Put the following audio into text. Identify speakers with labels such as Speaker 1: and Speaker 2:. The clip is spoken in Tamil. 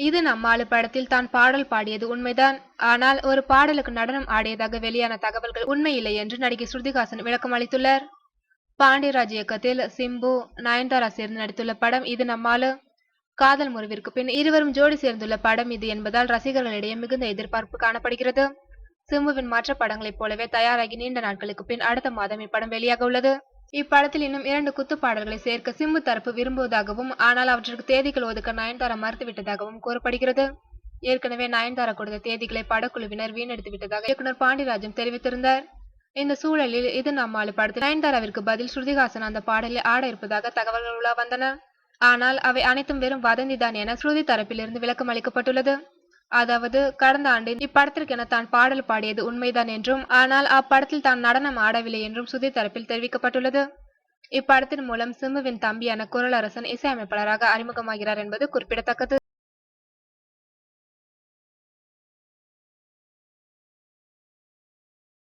Speaker 1: இது நம்மாளு படத்தில் தான் பாடல் பாடியது உண்மைதான். ஆனால் ஒரு பாடலுக்கு நடனம் ஆடியதாக வெளியான தகவல்கள் உண்மையில்லை என்று நடிகை ஸ்ருதிஹாசன் விளக்கம் அளித்துள்ளார். பாண்டியராஜ் இயக்கத்தில் சிம்பு, நயன்தாரா சேர்ந்து நடித்துள்ள படம் இது நம்மாளு. காதல் முறிவிற்கு பின் இருவரும் ஜோடி சேர்ந்துள்ள படம் இது என்பதால் ரசிகர்களிடையே மிகுந்த எதிர்பார்ப்பு காணப்படுகிறது. சிம்புவின் மற்ற படங்களைப் போலவே தயாராகி நீண்ட நாட்களுக்கு பின் அடுத்த மாதம் இப்படம் வெளியாக உள்ளது. இப்படத்தில் இன்னும் 2 குத்து பாடல்களை சேர்க்க சிம்பு தரப்பு விரும்புவதாகவும், ஆனால் அவற்றிற்கு தேதிகள் ஒதுக்க நயன்தாரா மறுத்துவிட்டதாகவும் கூறப்படுகிறது. ஏற்கனவே நயன்தாரா கொடுத்த தேதிகளை படக்குழுவினர் வீணடித்து விட்டதாக இயக்குனர் பாண்டியராஜும் தெரிவித்திருந்தார். இந்த சூழலில் இது நம்மாளு படத்தில் நயன்தாராவிற்கு பதில் ஸ்ருதிஹாசன் அந்த பாடலில் ஆட இருப்பதாக தகவல்கள் உலா வந்தன. ஆனால் அவை அனைத்தும் வெறும் வதந்திதான் என ஸ்ருதி தரப்பிலிருந்து விளக்கம் அளிக்கப்பட்டுள்ளது. அதாவது கடந்த ஆண்டு இப்படத்திற்கென தான் பாடல் பாடியது உண்மைதான் என்றும், ஆனால் அப்படத்தில் தான் நடனம் ஆடவில்லை என்றும் ஸ்ருதி தரப்பில் தெரிவிக்கப்பட்டுள்ளது. இப்படத்தின் மூலம் சிம்புவின் தம்பியான குரலரசன் இசையமைப்பாளராக அறிமுகமாகிறார் என்பது குறிப்பிடத்தக்கது.